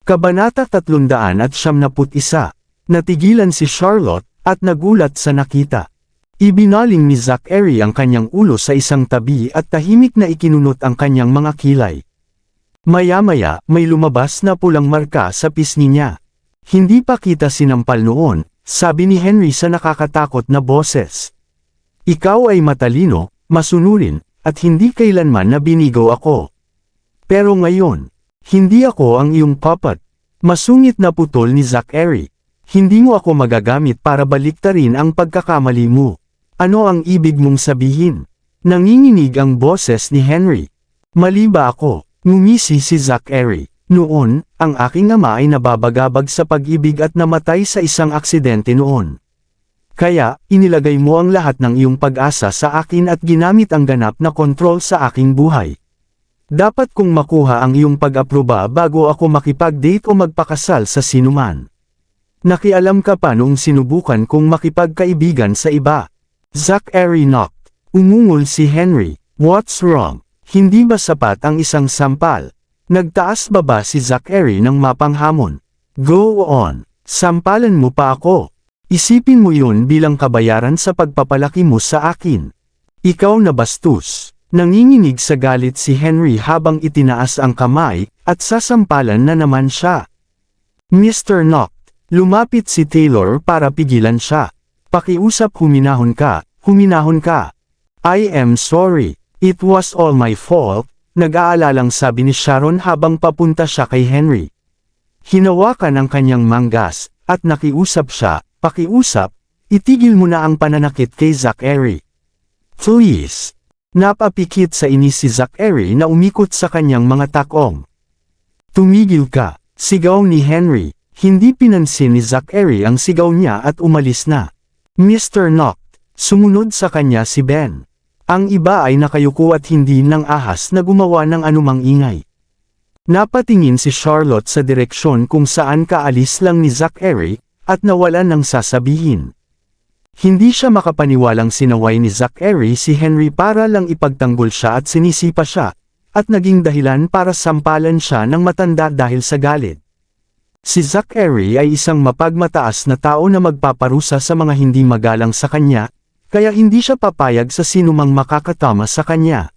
Kabanata 371. Natigilan si Charlotte, at nagulat sa nakita. Ibinaling ni Zachary ang kanyang ulo sa isang tabi at tahimik na ikinunot ang kanyang mga kilay. Maya-maya, may lumabas na pulang marka sa pisngi niya. Hindi pa kita sinampal noon, sabi ni Henry sa nakakatakot na boses. Ikaw ay matalino, masunurin, at hindi kailanman na binigo ako. Pero ngayon, hindi ako ang iyong puppet. Masungit na putol ni Zachary. Hindi mo ako magagamit para baliktarin ang pagkakamali mo. Ano ang ibig mong sabihin? Nanginginig ang boses ni Henry. Mali ba ako? Ngumisi si Zachary. Noon, ang aking ama ay nababagabag sa pag-ibig at namatay sa isang aksidente noon. Kaya, inilagay mo ang lahat ng iyong pag-asa sa akin at ginamit ang ganap na kontrol sa aking buhay. Dapat kong makuha ang iyong pag-aproba bago ako makipag-date o magpakasal sa sinuman. Nakialam ka pa noong sinubukan kong makipagkaibigan sa iba. Zachary knocked. Umungol si Henry. What's wrong? Hindi ba sapat ang isang sampal? Nagtaas baba si Zachary ng mapanghamon. Go on. Sampalan mo pa ako. Isipin mo yun bilang kabayaran sa pagpapalaki mo sa akin. Ikaw na bastos. Nanginginig sa galit si Henry habang itinaas ang kamay, at sasampalan na naman siya. Mr. Knock. Lumapit si Taylor para pigilan siya. Pakiusap, huminahon ka, huminahon ka. I am sorry. It was all my fault, nag-aalalang sabi ni Sharon habang papunta siya kay Henry. Hinawakan ang kanyang manggas, at nakiusap siya, pakiusap, itigil mo na ang pananakit kay Zachary. Please. Napapikit sa inis si Zachary na umikot sa kanyang mga takong. Tumigil ka, sigaw ni Henry. Hindi pinansin ni Zachary ang sigaw niya at umalis na. Mr. Knock. Sumunod sa kanya si Ben. Ang iba ay nakayuko at hindi nang ahas na gumawa ng anumang ingay. Napatingin si Charlotte sa direksyon kung saan kaalis lang ni Zachary, at nawalan ng sasabihin. Hindi siya makapaniwalang sinaway ni Zachary si Henry para lang ipagtanggol siya at sinisipa siya, at naging dahilan para sampalan siya ng matanda dahil sa galit. Si Zachary ay isang mapagmataas na tao na magpaparusa sa mga hindi magalang sa kanya, kaya hindi siya papayag sa sinumang makakatama sa kanya.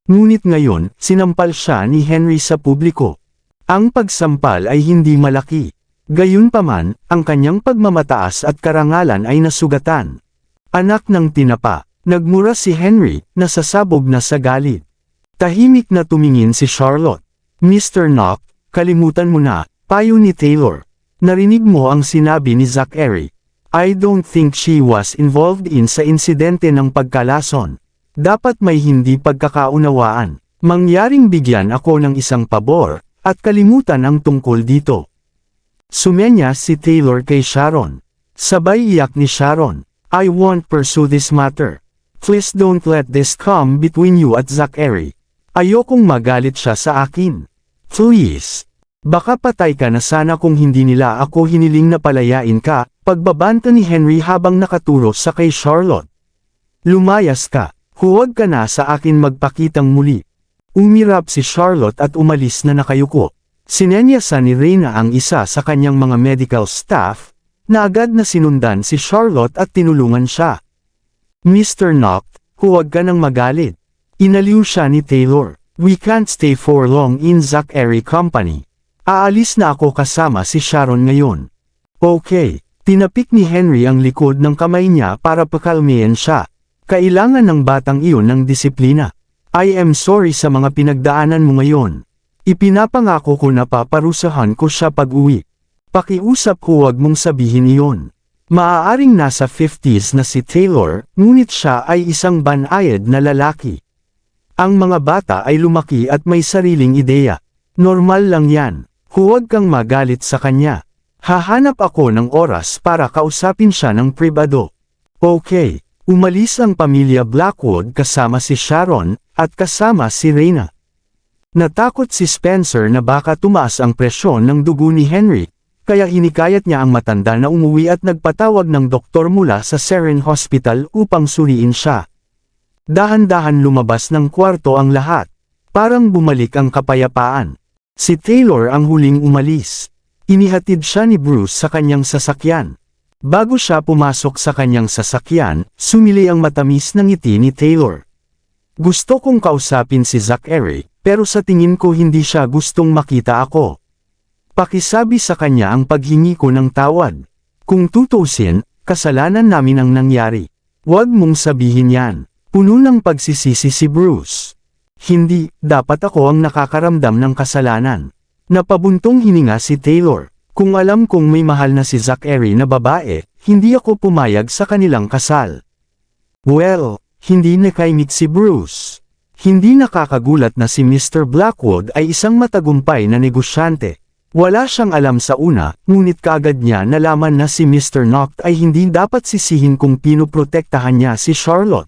Ngunit ngayon, sinampal siya ni Henry sa publiko. Ang pagsampal ay hindi malaki. Gayunpaman, ang kanyang pagmamataas at karangalan ay nasugatan. Anak ng tinapa, nagmura si Henry, nasasabog na sa galit. Tahimik na tumingin si Charlotte. Mr. Knock, kalimutan mo na, payo ni Taylor. Narinig mo ang sinabi ni Zachary. I don't think she was involved sa insidente ng pagkalason. Dapat may hindi pagkakaunawaan. Mangyaring bigyan ako ng isang pabor, at kalimutan ang tungkol dito. Sumenya si Taylor kay Sharon. Sabay iyak ni Sharon. I won't pursue this matter. Please don't let this come between you at Zachary. Ayokong magalit siya sa akin. Please. Baka patay ka na sana kung hindi nila ako hiniling na palayain ka, pagbabanta ni Henry habang nakaturo sa kay Charlotte. Lumayas ka, huwag ka na sa akin magpakitang muli. Umirap si Charlotte at umalis na nakayuko. Sinenyasan ni Reyna ang isa sa kanyang mga medical staff, na agad na sinundan si Charlotte at tinulungan siya. Mr. Knock, huwag ka nang magalit. Inaliw siya ni Taylor. We can't stay for long in Zachary Company. Aalis na ako kasama si Sharon ngayon. Okay. Tinapik ni Henry ang likod ng kamay niya para pakalmayan siya. Kailangan ng batang iyon ng disiplina. I am sorry sa mga pinagdaanan mo ngayon. Ipinapangako ko na paparusahan ko siya pag-uwi. Pakiusap, huwag mong sabihin iyon. Maaaring nasa 50s na si Taylor, ngunit siya ay isang banayad na lalaki. Ang mga bata ay lumaki at may sariling ideya. Normal lang yan. Huwag kang magalit sa kanya. Hahanap ako ng oras para kausapin siya ng pribado. Okay. Umalis ang pamilya Blackwood kasama si Sharon, at kasama si Reyna. Natakot si Spencer na baka tumaas ang presyon ng dugo ni Henry, kaya hinikayat niya ang matanda na umuwi at nagpatawag ng doktor mula sa Seren Hospital upang suriin siya. Dahan-dahan lumabas ng kwarto ang lahat. Parang bumalik ang kapayapaan. Si Taylor ang huling umalis. Inihatid siya ni Bruce sa kanyang sasakyan. Bago siya pumasok sa kanyang sasakyan, sumili ang matamis na ngiti ni Taylor. Gusto kong kausapin si Zachary, pero sa tingin ko hindi siya gustong makita ako. Pakisabi sa kanya ang paghingi ko ng tawad. Kung tutuusin, kasalanan namin ang nangyari. Huwag mong sabihin yan. Puno ng pagsisisi si Bruce. Hindi, dapat ako ang nakakaramdam ng kasalanan. Napabuntong hininga si Taylor. Kung alam kong may mahal na si Zachary na babae, hindi ako pumayag sa kanilang kasal. Well, hindi nakaimik si Bruce. Hindi nakakagulat na si Mr. Blackwood ay isang matagumpay na negosyante. Wala siyang alam sa una, ngunit kaagad niya nalaman na si Mr. Noct ay hindi dapat sisihin kung pinoprotektahan niya si Charlotte.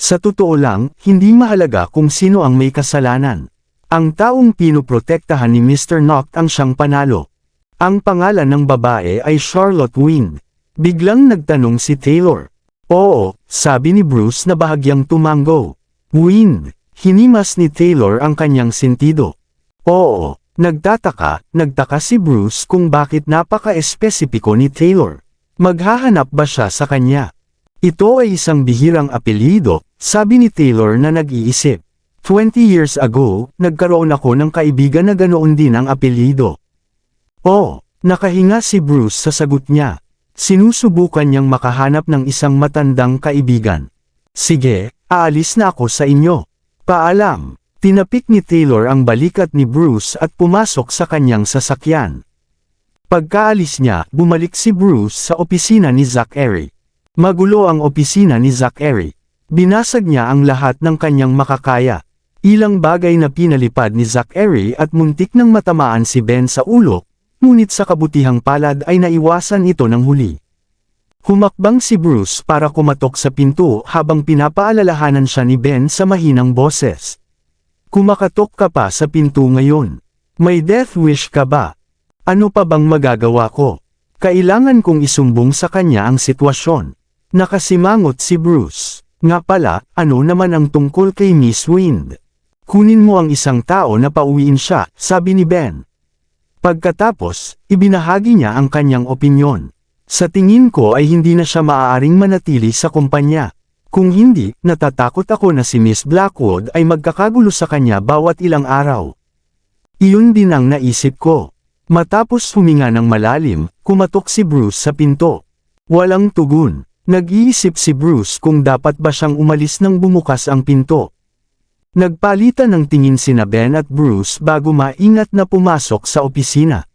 Sa totoo lang, hindi mahalaga kung sino ang may kasalanan. Ang taong pinoprotektahan ni Mr. Noct ang siyang panalo. Ang pangalan ng babae ay Charlotte Wind. Biglang nagtanong si Taylor. Oo, sabi ni Bruce na bahagyang tumango. Wind. Hinimas ni Taylor ang kanyang sentido. Oo. Nagtaka si Bruce kung bakit napaka-espesipiko ni Taylor. Maghahanap ba siya sa kanya? Ito ay isang bihirang apelyido, sabi ni Taylor na nag-iisip. 20 years ago, nagkaroon ako ng kaibigan na ganoon din ang apelyido. Oh, nakahinga si Bruce sa sagot niya. Sinusubukan niyang makahanap ng isang matandang kaibigan. Sige, aalis na ako sa inyo. Paalam. Tinapik ni Taylor ang balikat ni Bruce at pumasok sa kanyang sasakyan. Pagkaalis niya, bumalik si Bruce sa opisina ni Zachary. Magulo ang opisina ni Zachary. Binasag niya ang lahat ng kanyang makakaya. Ilang bagay na pinalipad ni Zachary at muntik nang matamaan si Ben sa ulo, ngunit sa kabutihang palad ay naiwasan ito ng huli. Humakbang si Bruce para kumatok sa pinto habang pinapaalalahanan siya ni Ben sa mahinang boses. Kumakatok ka pa sa pinto ngayon. May death wish ka ba? Ano pa bang magagawa ko? Kailangan kong isumbong sa kanya ang sitwasyon. Nakasimangot si Bruce. Nga pala, ano naman ang tungkol kay Miss Wind? Kunin mo ang isang tao na pauwiin siya, sabi ni Ben. Pagkatapos, ibinahagi niya ang kanyang opinyon. Sa tingin ko ay hindi na siya maaaring manatili sa kumpanya. Kung hindi, natatakot ako na si Miss Blackwood ay magkakagulo sa kanya bawat ilang araw. Iyon din ang naisip ko. Matapos huminga ng malalim, kumatok si Bruce sa pinto. Walang tugon. Nag-iisip si Bruce kung dapat ba siyang umalis nang bumukas ang pinto. Nagpalitan ng tingin sina Ben at Bruce bago maingat na pumasok sa opisina.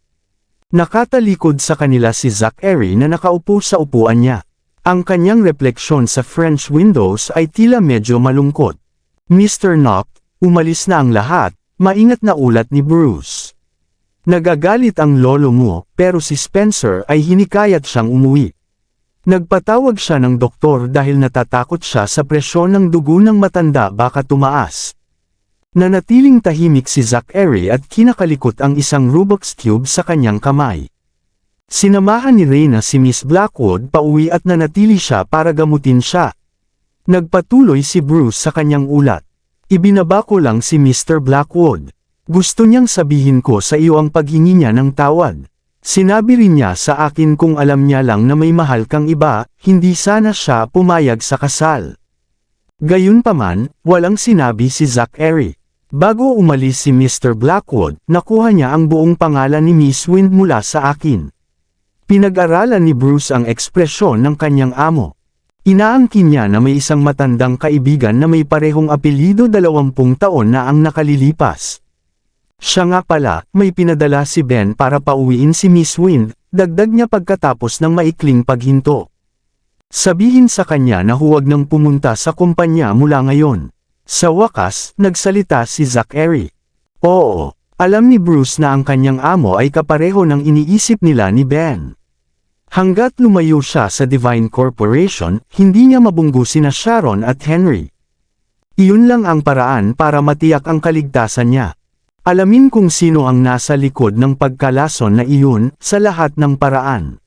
Nakatalikod sa kanila si Zachary na nakaupo sa upuan niya. Ang kanyang refleksyon sa French windows ay tila medyo malungkot. Mr. Noct, umalis na ang lahat, maingat na ulat ni Bruce. Nagagalit ang lolo mo, pero si Spencer ay hinikayat siyang umuwi. Nagpatawag siya ng doktor dahil natatakot siya sa presyon ng dugo ng matanda baka tumaas. Nanatiling tahimik si Zachary at kinakalikot ang isang Rubik's Cube sa kanyang kamay. Sinamahan ni Reyna si Miss Blackwood pauwi at nanatili siya para gamutin siya. Nagpatuloy si Bruce sa kanyang ulat. Ibinaba ko lang si Mr. Blackwood. Gusto niyang sabihin ko sa iyo ang paghingi niya ng tawad. Sinabi rin niya sa akin kung alam niya lang na may mahal kang iba, hindi sana siya pumayag sa kasal. Gayunpaman, walang sinabi si Zachary. Bago umalis si Mr. Blackwood, nakuha niya ang buong pangalan ni Miss Wind mula sa akin. Pinag-aralan ni Bruce ang ekspresyon ng kanyang amo. Inaangkin niya na may isang matandang kaibigan na may parehong apelyido 20 taon na ang nakalilipas. Siya nga pala, may pinadala si Ben para pauwiin si Miss Wind, dagdag niya pagkatapos ng maikling paghinto. Sabihin sa kanya na huwag nang pumunta sa kumpanya mula ngayon. Sa wakas, nagsalita si Zachary. Oo. Alam ni Bruce na ang kanyang amo ay kapareho ng iniisip nila ni Ben. Hanggat lumayo siya sa Divine Corporation, hindi niya mabunggo sina Sharon at Henry. Iyon lang ang paraan para matiyak ang kaligtasan niya. Alamin kung sino ang nasa likod ng pagkalason na iyon, sa lahat ng paraan.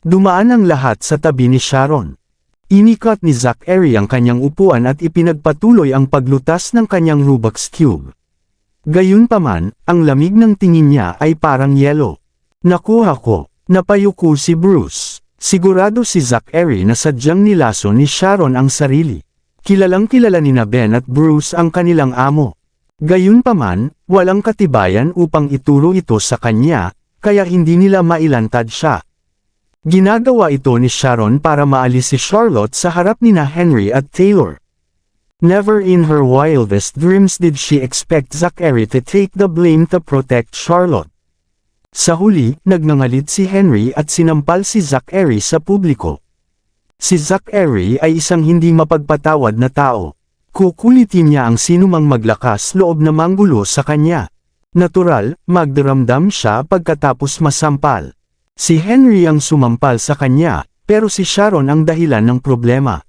Dumaan ang lahat sa tabi ni Sharon. Inikat ni Zachary ang kanyang upuan at ipinagpatuloy ang paglutas ng kanyang Rubik's Cube. Gayunpaman, ang lamig ng tingin niya ay parang yelo. Nakuha ko. Napayuko si Bruce. Sigurado si Zachary na sadyang nilaso ni Sharon ang sarili. Kilalang kilala ni Ben at Bruce ang kanilang amo. Gayunpaman, walang katibayan upang ituro ito sa kanya, kaya hindi nila mailantad siya. Ginagawa ito ni Sharon para maalis si Charlotte sa harap nina Henry at Taylor. Never in her wildest dreams did she expect Zachary to take the blame to protect Charlotte. Sa huli, nagngangalit si Henry at sinampal si Zachary sa publiko. Si Zachary ay isang hindi mapagpatawad na tao. Kukulitin niya ang sinumang maglakas loob na manggulo sa kanya. Natural, magdaramdam siya pagkatapos masampal. Si Henry ang sumampal sa kanya, pero si Sharon ang dahilan ng problema.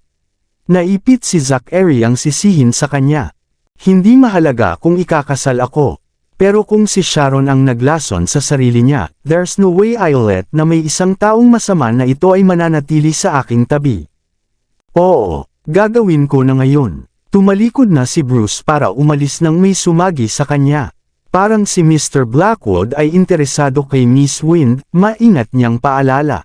Naipit si Zachary ang sisihin sa kanya. Hindi mahalaga kung ikakasal ako. Pero kung si Sharon ang naglason sa sarili niya, there's no way I'll let na may isang taong masama na ito ay mananatili sa aking tabi. Oo, gagawin ko na ngayon. Tumalikod na si Bruce para umalis nang may sumagi sa kanya. Parang si Mr. Blackwood ay interesado kay Miss Wind, maingat niyang paalala.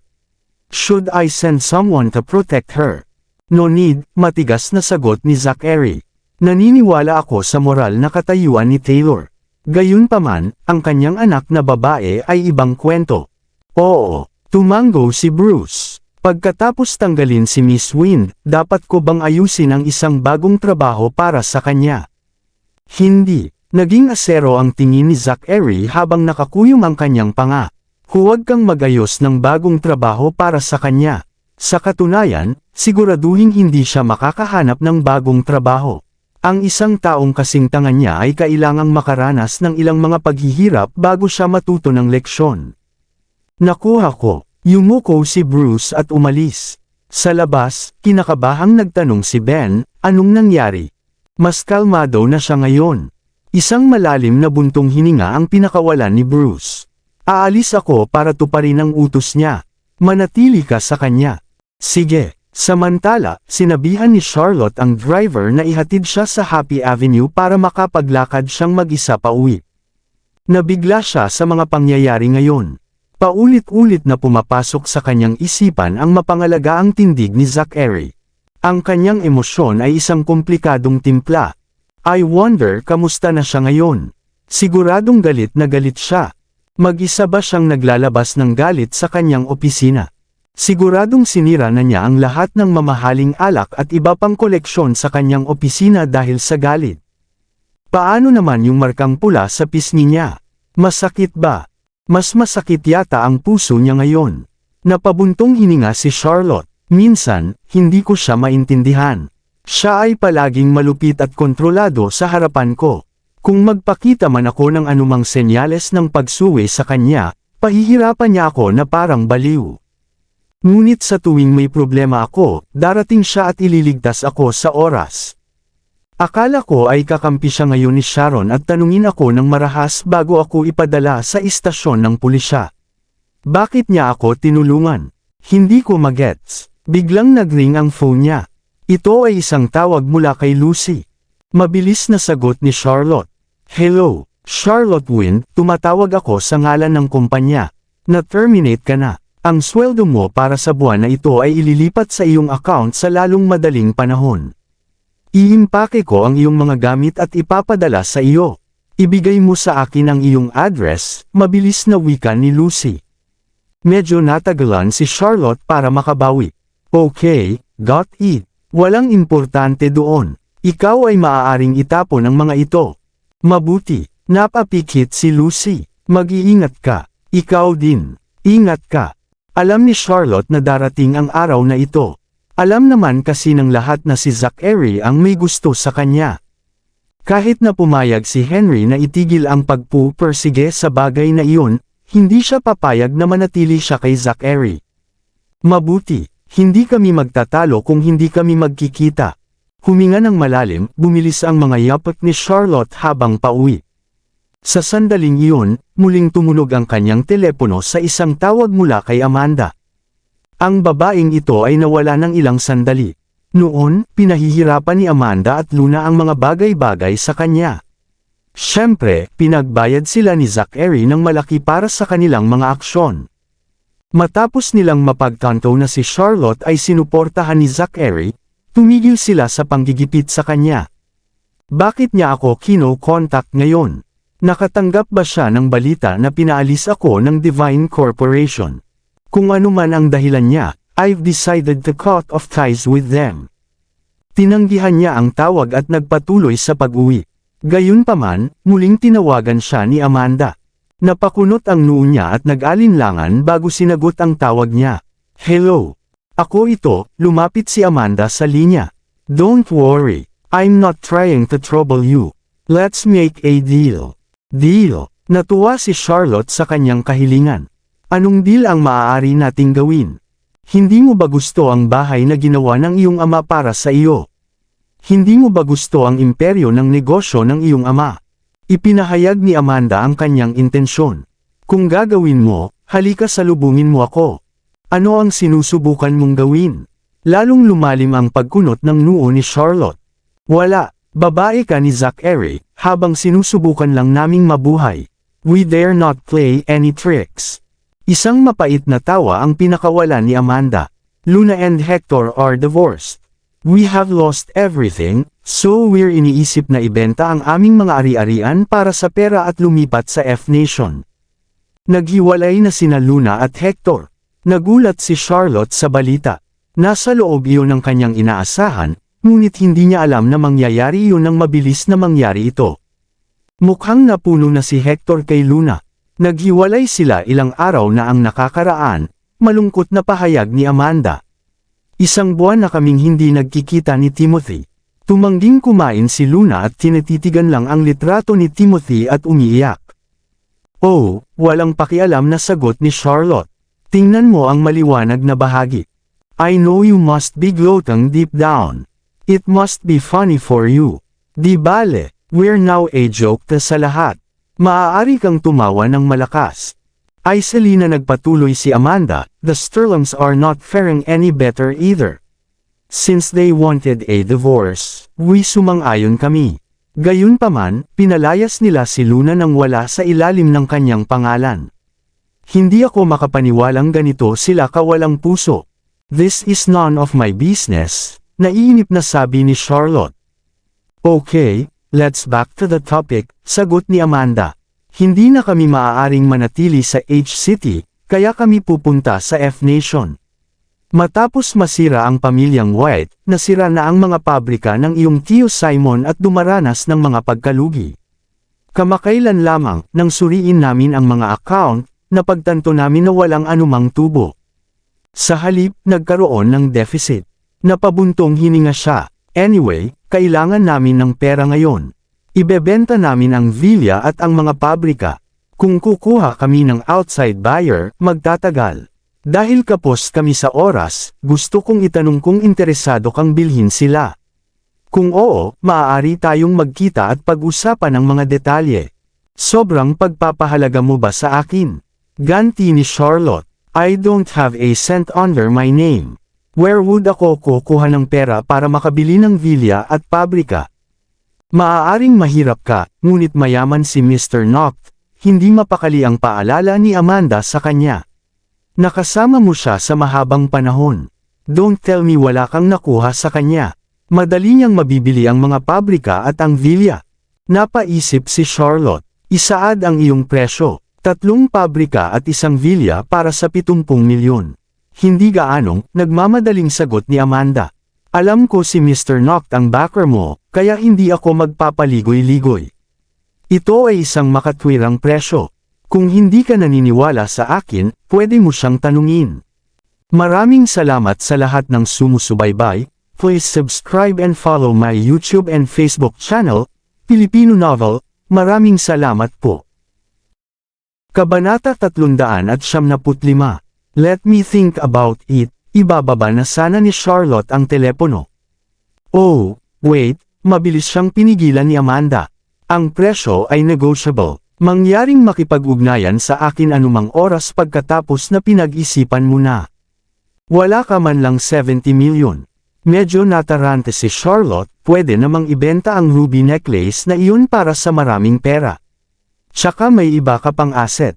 Should I send someone to protect her? No need, matigas na sagot ni Zachary. Naniniwala ako sa moral na katayuan ni Taylor. Gayunpaman, ang kanyang anak na babae ay ibang kwento. Oo, tumango si Bruce. Pagkatapos tanggalin si Miss Wind, dapat ko bang ayusin ang isang bagong trabaho para sa kanya? Hindi. Naging asero ang tingin ni Zachary habang nakakuyom ang kanyang panga. Huwag kang magayos ng bagong trabaho para sa kanya. Sa katunayan, siguraduhin hindi siya makakahanap ng bagong trabaho. Ang isang taong kasing tanga niya ay kailangang makaranas ng ilang mga paghihirap bago siya matuto ng leksyon. Nakuha ko. Yumuko si Bruce at umalis. Sa labas, kinakabahang nagtanong si Ben, anong nangyari? Mas kalmado na siya ngayon. Isang malalim na buntong hininga ang pinakawalan ni Bruce. Aalis ako para tuparin ang utos niya. Manatili ka sa kanya. Sige. Samantala, sinabihan ni Charlotte ang driver na ihatid siya sa Happy Avenue para makapaglakad siyang mag-isa pauwi. Nabigla siya sa mga pangyayari ngayon. Paulit-ulit na pumapasok sa kanyang isipan ang mapangalagaang tindig ni Zachary. Ang kanyang emosyon ay isang komplikadong timpla. I wonder kamusta na siya ngayon. Siguradong galit na galit siya. Mag-isa ba siyang naglalabas ng galit sa kanyang opisina? Siguradong sinira na niya ang lahat ng mamahaling alak at iba pang koleksyon sa kanyang opisina dahil sa galit. Paano naman yung markang pula sa pisngi niya? Masakit ba? Mas masakit yata ang puso niya ngayon. Napabuntong hininga si Charlotte. Minsan, hindi ko siya maintindihan. Siya ay palaging malupit at kontrolado sa harapan ko. Kung magpakita man ako ng anumang senyales ng pagsuwi sa kanya, pahihirapan niya ako na parang baliw. Ngunit sa tuwing may problema ako, darating siya at ililigtas ako sa oras. Akala ko ay kakampi siya ngayon ni Sharon at tanungin ako ng marahas bago ako ipadala sa istasyon ng pulisya. Bakit niya ako tinulungan? Hindi ko magets. Biglang nagring ang phone niya. Ito ay isang tawag mula kay Lucy. Mabilis na sagot ni Charlotte. Hello, Charlotte Wind, tumatawag ako sa ngalan ng kumpanya. Na-terminate ka na. Ang sweldo mo para sa buwan na ito ay ililipat sa iyong account sa lalong madaling panahon. Iimpake ko ang iyong mga gamit at ipapadala sa iyo. Ibigay mo sa akin ang iyong address, mabilis na wika ni Lucy. Medyo natagalan si Charlotte para makabawi. Okay, got it. Walang importante doon. Ikaw ay maaaring itapon ang mga ito. Mabuti, napapikit si Lucy. Mag-iingat ka. Ikaw din. Ingat ka. Alam ni Charlotte na darating ang araw na ito. Alam naman kasi ng lahat na si Zachary ang may gusto sa kanya. Kahit na pumayag si Henry na itigil ang pagpupursige sa bagay na iyon, hindi siya papayag na manatili siya kay Zachary. Mabuti, hindi kami magtatalo kung hindi kami magkikita. Huminga ng malalim, bumilis ang mga yapak ni Charlotte habang pauwi. Sa sandaling iyon, muling tumunog ang kanyang telepono sa isang tawag mula kay Amanda. Ang babaeng ito ay nawala ng ilang sandali. Noon, pinahihirapan ni Amanda at Luna ang mga bagay-bagay sa kanya. Siyempre, pinagbayad sila ni Zachary ng malaki para sa kanilang mga aksyon. Matapos nilang mapagtanto na si Charlotte ay sinuportahan ni Zachary, tumigil sila sa panggigipit sa kanya. Bakit niya ako kino-contact ngayon? Nakatanggap ba siya ng balita na pinaalis ako ng Divine Corporation? Kung ano man ang dahilan niya, I've decided to cut off ties with them. Tinanggihan niya ang tawag at nagpatuloy sa pag-uwi. Gayunpaman, muling tinawagan siya ni Amanda. Napakunot ang noo niya at nag-alinlangan bago sinagot ang tawag niya. Hello. Ako ito, lumapit si Amanda sa linya. Don't worry, I'm not trying to trouble you. Let's make a deal. Deal. Natuwa si Charlotte sa kanyang kahilingan. Anong deal ang maaari nating gawin? Hindi mo ba gusto ang bahay na ginawa ng iyong ama para sa iyo? Hindi mo ba gusto ang imperyo ng negosyo ng iyong ama? Ipinahayag ni Amanda ang kanyang intensyon. Kung gagawin mo, halika salubungin mo ako. Ano ang sinusubukan mong gawin? Lalong lumalim ang pagkunot ng noo ni Charlotte. Wala, babae ka ni Zachary, habang sinusubukan lang naming mabuhay. We dare not play any tricks. Isang mapait na tawa ang pinakawalan ni Amanda. Luna and Hector are divorced. We have lost everything, so we're iniisip na ibenta ang aming mga ari-arian para sa pera at lumipat sa F-Nation. Naghiwalay na sina Luna at Hector. Nagulat si Charlotte sa balita. Nasa loob iyon ng kanyang inaasahan, ngunit hindi niya alam na mangyayari iyon nang mabilis na mangyari ito. Mukhang napuno na si Hector kay Luna. Naghiwalay sila ilang araw na ang nakakaraan, malungkot na pahayag ni Amanda. Isang buwan na kaming hindi nagkikita ni Timothy. Tumangging kumain si Luna at tinititigan lang ang litrato ni Timothy at umiiyak. Oh, walang pakialam na sagot ni Charlotte. Tingnan mo ang maliwanag na bahagi. I know you must be gloating deep down. It must be funny for you. Di bale, we're now a joke sa lahat. Maaari kang tumawa ng malakas. Ay Selena, nagpatuloy si Amanda, the Sterlings are not faring any better either. Since they wanted a divorce, we sumang-ayon kami. Gayunpaman, pinalayas nila si Luna nang wala sa ilalim ng kanyang pangalan. Hindi ako makapaniwalang ganito sila kawalang puso. This is none of my business, naiinip na sabi ni Charlotte. Okay, let's back to the topic, sagot ni Amanda. Hindi na kami maaaring manatili sa H-City, kaya kami pupunta sa F-Nation. Matapos masira ang pamilyang White, nasira na ang mga pabrika ng iyong tiyo Simon at dumaranas ng mga pagkalugi. Kamakailan lamang, nang suriin namin ang mga account, napagtanto namin na walang anumang tubo. Sa halip, nagkaroon ng deficit. Napabuntong hininga siya. Anyway, kailangan namin ng pera ngayon. Ibebenta namin ang villa at ang mga pabrika. Kung kukuha kami ng outside buyer, magtatagal. Dahil kapos kami sa oras, gusto kong itanong kung interesado kang bilhin sila. Kung oo, maaari tayong magkita at pag-usapan ang mga detalye. Sobrang pagpapahalaga mo ba sa akin? Ganti ni Charlotte. I don't have a cent under my name. Where would ako kukuha ng pera para makabili ng villa at pabrika? Maaaring mahirap ka, ngunit mayaman si Mr. Noct, hindi mapakali ang paalala ni Amanda sa kanya. Nakasama mo siya sa mahabang panahon. Don't tell me wala kang nakuha sa kanya. Madali niyang mabibili ang mga pabrika at ang villa. Napaisip si Charlotte. Isaad ang iyong presyo. 3 pabrika at 1 villa para sa 70 milyon. Hindi gaanong, nagmamadaling sagot ni Amanda. Alam ko si Mr. Noct ang backer mo, kaya hindi ako magpapaligoy-ligoy. Ito ay isang makatwirang presyo. Kung hindi ka naniniwala sa akin, pwede mo siyang tanungin. Maraming salamat sa lahat ng sumusubaybay. Please subscribe and follow my YouTube and Facebook channel, Filipino Novel. Maraming salamat po. Kabanata 375. Let me think about it. Ibababa na sana ni Charlotte ang telepono. Oh, wait, mabilis siyang pinigilan ni Amanda. Ang presyo ay negotiable. Mangyaring makipag-ugnayan sa akin anumang oras pagkatapos na pinag-isipan mo na. Wala ka man lang 70 milyon. Medyo natarante si Charlotte, pwede namang ibenta ang ruby necklace na iyon para sa maraming pera. Tsaka may iba ka pang asset.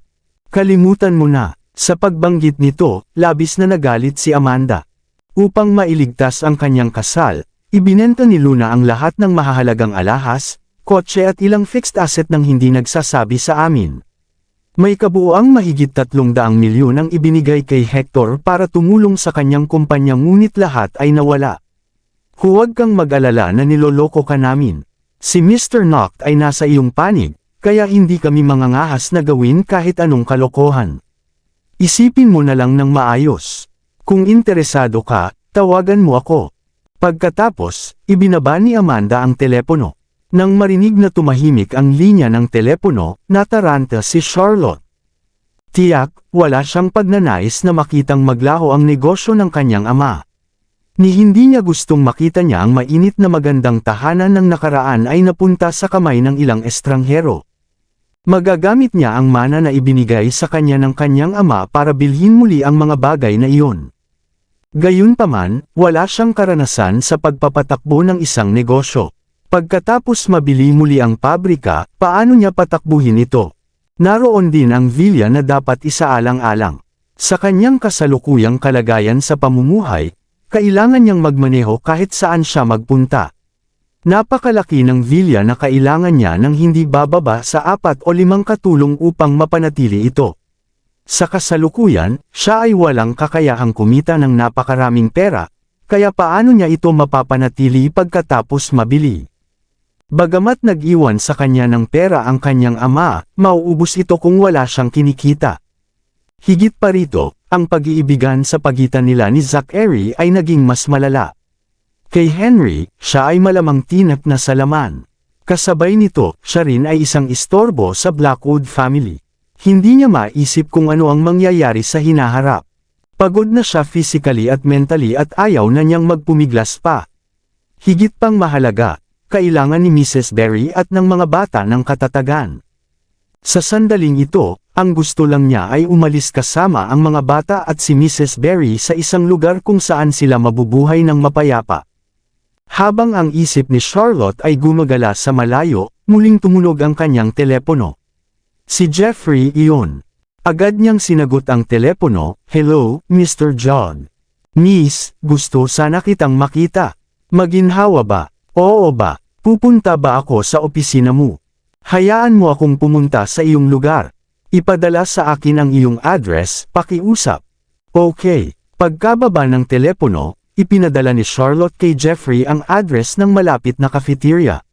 Kalimutan mo na. Sa pagbanggit nito, labis na nagalit si Amanda. Upang mailigtas ang kanyang kasal, ibinenta ni Luna ang lahat ng mahahalagang alahas, kotse at ilang fixed asset nang hindi nagsasabi sa amin. May kabuuang mahigit 300 milyon ang ibinigay kay Hector para tumulong sa kanyang kumpanya ngunit lahat ay nawala. Huwag kang mag-alala na niloloko ka namin. Si Mr. Noct ay nasa iyong panig, kaya hindi kami mangangahas na gawin kahit anong kalokohan. Isipin mo na lang ng maayos. Kung interesado ka, tawagan mo ako. Pagkatapos, ibinaba ni Amanda ang telepono. Nang marinig na tumahimik ang linya ng telepono, nataranta si Charlotte. Tiyak, wala siyang pagnanais na makitang maglaho ang negosyo ng kanyang ama. Ni hindi niya gustong makita niya ang mainit na magandang tahanan ng nakaraan ay napunta sa kamay ng ilang estranghero. Magagamit niya ang mana na ibinigay sa kanya ng kanyang ama para bilhin muli ang mga bagay na iyon. Gayunpaman, wala siyang karanasan sa pagpapatakbo ng isang negosyo. Pagkatapos mabili muli ang pabrika, paano niya patakbuhin ito? Naroon din ang villa na dapat isaalang-alang. Sa kanyang kasalukuyang kalagayan sa pamumuhay, kailangan niyang magmaneho kahit saan siya magpunta. Napakalaki ng villa na kailangan niya nang hindi bababa sa 4 o 5 katulong upang mapanatili ito. Sa kasalukuyan, siya ay walang kakayahang kumita ng napakaraming pera, kaya paano niya ito mapapanatili pagkatapos mabili? Bagamat nag-iwan sa kanya ng pera ang kanyang ama, mauubos ito kung wala siyang kinikita. Higit pa rito, ang pag-iibigan sa pagitan nila ni Zachary ay naging mas malala. Kay Henry, siya ay malamang tinak na sa laman. Kasabay nito, siya rin ay isang istorbo sa Blackwood family. Hindi niya maisip kung ano ang mangyayari sa hinaharap. Pagod na siya physically at mentally at ayaw na niyang magpumiglas pa. Higit pang mahalaga, kailangan ni Mrs. Berry at ng mga bata ng katatagan. Sa sandaling ito, ang gusto lang niya ay umalis kasama ang mga bata at si Mrs. Berry sa isang lugar kung saan sila mabubuhay ng mapayapa. Habang ang isip ni Charlotte ay gumagala sa malayo, muling tumunog ang kanyang telepono. Si Jeffrey iyon. Agad niyang sinagot ang telepono, "Hello, Mr. John. Miss, gusto sana kitang makita. Maginhawa ba? Oo ba? Pupunta ba ako sa opisina mo? Hayaan mo akong pumunta sa iyong lugar. Ipadala sa akin ang iyong address, pakiusap." Okay. Pagkababa ng telepono, ipinadala ni Charlotte kay Jeffrey ang address ng malapit na cafeteria.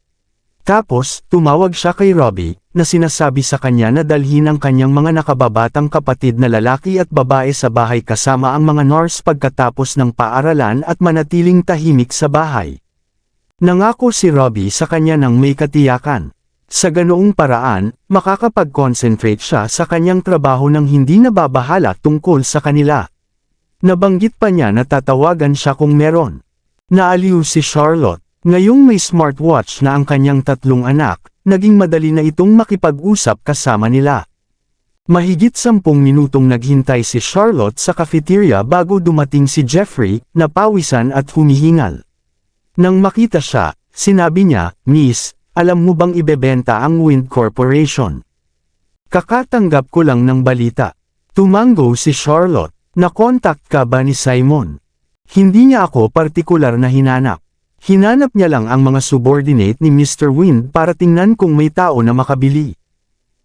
Tapos, tumawag siya kay Robbie, na sinasabi sa kanya na dalhin ang kanyang mga nakababatang kapatid na lalaki at babae sa bahay kasama ang mga nurse pagkatapos ng paaralan at manatiling tahimik sa bahay. Nangako si Robbie sa kanya ng may katiyakan. Sa ganoong paraan, makakapag-concentrate siya sa kanyang trabaho nang hindi nababahala tungkol sa kanila. Nabanggit pa niya na tatawagan siya kung meron. Naaliw si Charlotte. Ngayong may smartwatch na ang kanyang 3 anak, naging madali na itong makipag-usap kasama nila. Mahigit 10 minutong naghintay si Charlotte sa cafeteria bago dumating si Jeffrey, napawisan at humihingal. Nang makita siya, sinabi niya, "Miss, alam mo bang ibebenta ang Wind Corporation?" "Kakatanggap ko lang ng balita." Tumango si Charlotte. "Nakontak ka ba ni Simon?" Hindi niya ako partikular na hinanap. Hinanap niya lang ang mga subordinate ni Mr. Wind para tingnan kung may tao na makabili.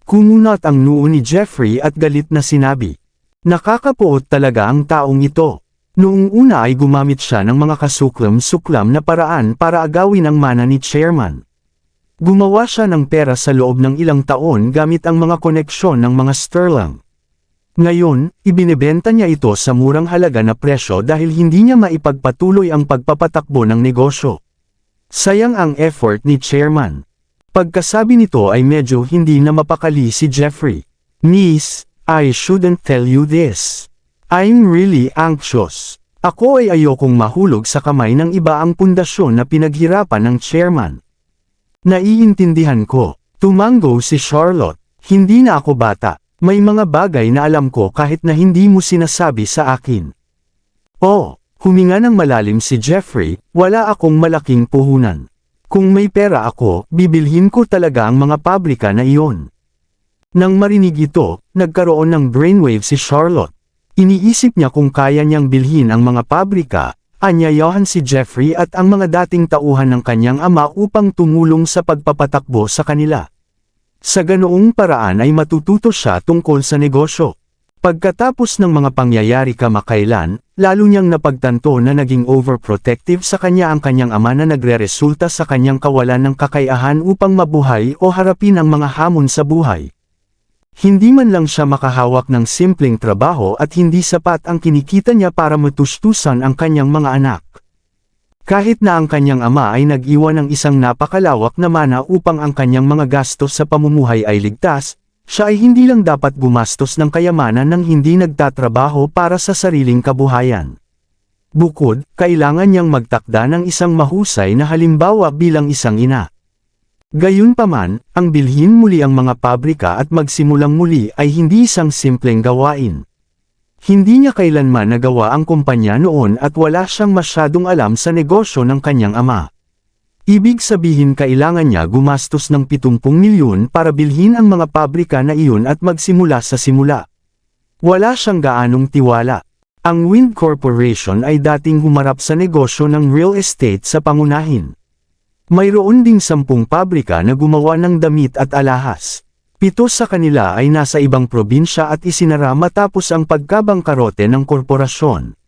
Kumunat ang noo ni Jeffrey at galit na sinabi. Nakakapuot talaga ang taong ito. Noong una ay gumamit siya ng mga kasuklam-suklam na paraan para agawin ang mana ni Chairman. Gumawa siya ng pera sa loob ng ilang taon gamit ang mga koneksyon ng mga sterling. Ngayon, ibinebenta niya ito sa murang halaga na presyo dahil hindi niya maipagpatuloy ang pagpapatakbo ng negosyo. Sayang ang effort ni Chairman. Pagkasabi nito ay medyo hindi na mapakali si Jeffrey. "Miss, I shouldn't tell you this. I'm really anxious. Ako ay ayokong mahulog sa kamay ng iba ang pundasyon na pinaghirapan ng Chairman." "Naiintindihan ko." Tumango si Charlotte. "Hindi na ako bata. May mga bagay na alam ko kahit na hindi mo sinasabi sa akin." "Oh, Huminga ng malalim si Jeffrey, wala akong malaking puhunan. Kung may pera ako, bibilhin ko talaga ang mga pabrika na iyon. Nang marinig ito, nagkaroon ng brainwave si Charlotte. Iniisip niya kung kaya niyang bilhin ang mga pabrika, anyayahan si Jeffrey at ang mga dating tauhan ng kanyang ama upang tumulong sa pagpapatakbo sa kanila. Sa ganoong paraan ay matututo siya tungkol sa negosyo. Pagkatapos ng mga pangyayari kamakailan, lalo niyang napagtanto na naging overprotective sa kanya ang kanyang ama na nagreresulta sa kanyang kawalan ng kakayahan upang mabuhay o harapin ang mga hamon sa buhay. Hindi man lang siya makahawak ng simpleng trabaho at hindi sapat ang kinikita niya para matustusan ang kanyang mga anak. Kahit na ang kanyang ama ay nag-iwan ng isang napakalawak na mana upang ang kanyang mga gastos sa pamumuhay ay ligtas, siya ay hindi lang dapat gumastos ng kayamanan nang hindi nagtatrabaho para sa sariling kabuhayan. Bukod, kailangan niyang magtakda ng isang mahusay na halimbawa bilang isang ina. Gayunpaman, ang bilhin muli ang mga pabrika at magsimulang muli ay hindi isang simpleng gawain. Hindi niya kailanman nagawa ang kumpanya noon at wala siyang masyadong alam sa negosyo ng kanyang ama. Ibig sabihin kailangan niya gumastos ng 70 milyon para bilhin ang mga pabrika na iyon at magsimula sa simula. Wala siyang gaanong tiwala. Ang Wind Corporation ay dating humarap sa negosyo ng real estate sa pangunahin. Mayroon ding 10 pabrika na gumawa ng damit at alahas. 7 sa kanila ay nasa ibang probinsya at isinara matapos ang pagkabangkarote ng korporasyon.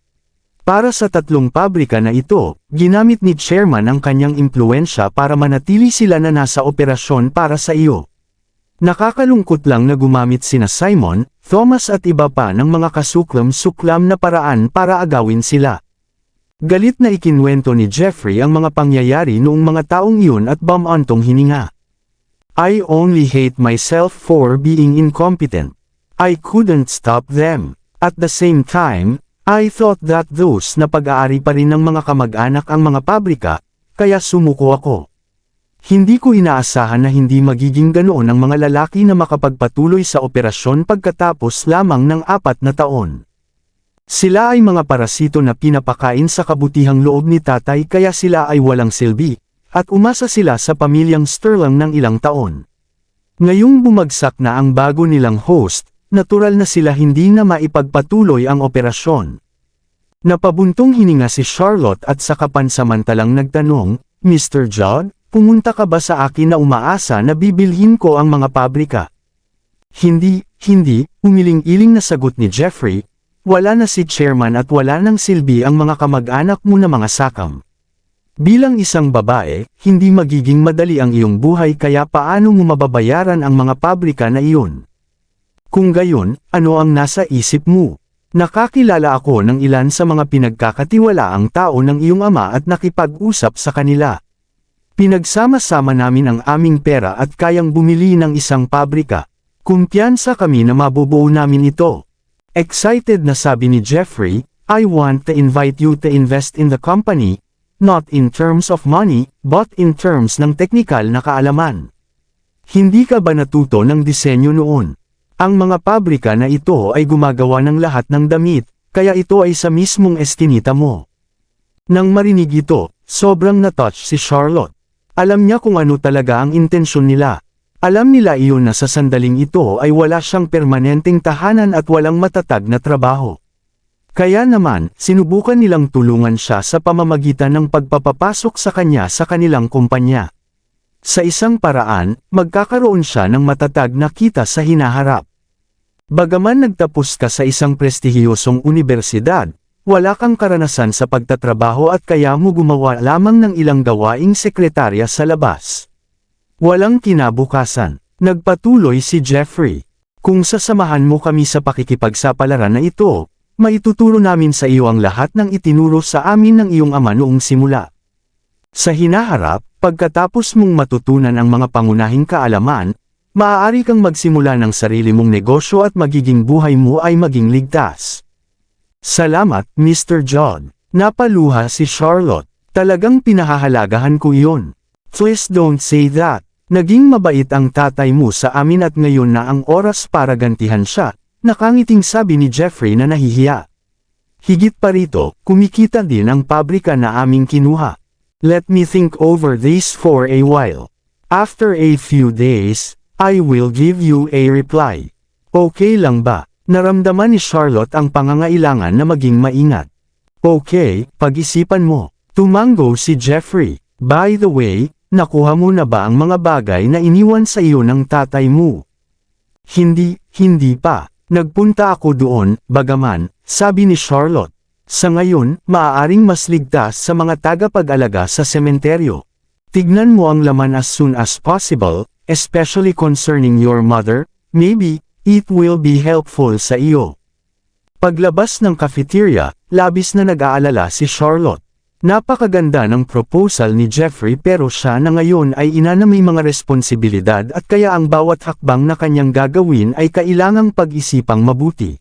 Para sa 3 pabrika na ito, ginamit ni chairman ang kanyang impluensya para manatili sila na nasa operasyon para sa iyo. Nakakalungkot lang na gumamit sina Simon, Thomas at iba pa ng mga kasuklam-suklam na paraan para agawin sila. Galit na ikinwento ni Jeffrey ang mga pangyayari noong mga taong iyon at bumantong hininga. I only hate myself for being incompetent. I couldn't stop them. At the same time, I thought that those na pag-aari pa rin ng mga kamag-anak ang mga pabrika, kaya sumuko ako. Hindi ko inaasahan na hindi magiging ganoon ang mga lalaki na makapagpatuloy sa operasyon pagkatapos lamang ng 4 na taon. Sila ay mga parasito na pinapakain sa kabutihang loob ni tatay kaya sila ay walang silbi, at umasa sila sa pamilyang Sterling ng ilang taon. Ngayong bumagsak na ang bago nilang host, natural na sila hindi na maipagpatuloy ang operasyon. Napabuntong hininga si Charlotte at saka pansamantalang nagtanong, Mr. Judd, pumunta ka ba sa akin na umaasa na bibilhin ko ang mga pabrika? Hindi, umiling-iling na sagot ni Jeffrey, wala na si chairman at wala nang silbi ang mga kamag-anak mo na mga sakam. Bilang isang babae, hindi magiging madali ang iyong buhay kaya paano mo mababayaran ang mga pabrika na iyon? Kung gayon, ano ang nasa isip mo? Nakakilala ako ng ilan sa mga pinagkakatiwalaang tao ng iyong ama at nakipag-usap sa kanila. Pinagsama-sama namin ang aming pera at kayang bumili ng isang pabrika. Kumpiyansa kami na mabubuo namin ito. Excited na sabi ni Jeffrey, I want to invite you to invest in the company, not in terms of money, but in terms ng teknikal na kaalaman. Hindi ka ba natuto ng disenyo noon? Ang mga pabrika na ito ay gumagawa ng lahat ng damit, kaya ito ay sa mismong eskinita mo. Nang marinig ito, sobrang na-touch si Charlotte. Alam niya kung ano talaga ang intensyon nila. Alam nila iyon na sa sandaling ito ay wala siyang permanenteng tahanan at walang matatag na trabaho. Kaya naman, sinubukan nilang tulungan siya sa pamamagitan ng pagpapapasok sa kanya sa kanilang kumpanya. Sa isang paraan, magkakaroon siya ng matatag na kita sa hinaharap. Bagaman nagtapos ka sa isang prestihiyosong unibersidad, wala kang karanasan sa pagtatrabaho at kaya mo gumawa lamang ng ilang gawaing sekretarya sa labas. Walang kinabukasan. Nagpatuloy si Jeffrey. Kung sasamahan mo kami sa pakikipagsapalaran na ito, maituturo namin sa iyo ang lahat ng itinuro sa amin ng iyong ama noong simula. Sa hinaharap, pagkatapos mong matutunan ang mga pangunahing kaalaman, maaari kang magsimula ng sarili mong negosyo at magiging buhay mo ay maging ligtas. Salamat, Mr. Judd. Napaluha si Charlotte. Talagang pinahahalagahan ko iyon. Please don't say that. Naging mabait ang tatay mo sa amin at ngayon na ang oras para gantihan siya, nakangiting sabi ni Jeffrey na nahihiya. Higit pa rito, kumikita din ang pabrika na aming kinuha. Let me think over this for a while. After a few days, I will give you a reply. Okay lang ba? Naramdaman ni Charlotte ang pangangailangan na maging maingat. Okay, pag-isipan mo. Tumango si Jeffrey. By the way, nakuha mo na ba ang mga bagay na iniwan sa iyo ng tatay mo? Hindi pa. Nagpunta ako doon, bagaman, sabi ni Charlotte. Sa ngayon, maaaring mas ligtas sa mga tagapag-alaga sa sementeryo. Tignan mo ang laman as soon as possible, especially concerning your mother, maybe, it will be helpful sa iyo. Paglabas ng cafeteria, labis na nag-aalala si Charlotte. Napakaganda ng proposal ni Jeffrey pero siya na ngayon ay ina na may mga responsibilidad at kaya ang bawat hakbang na kanyang gagawin ay kailangang pag-isipang mabuti.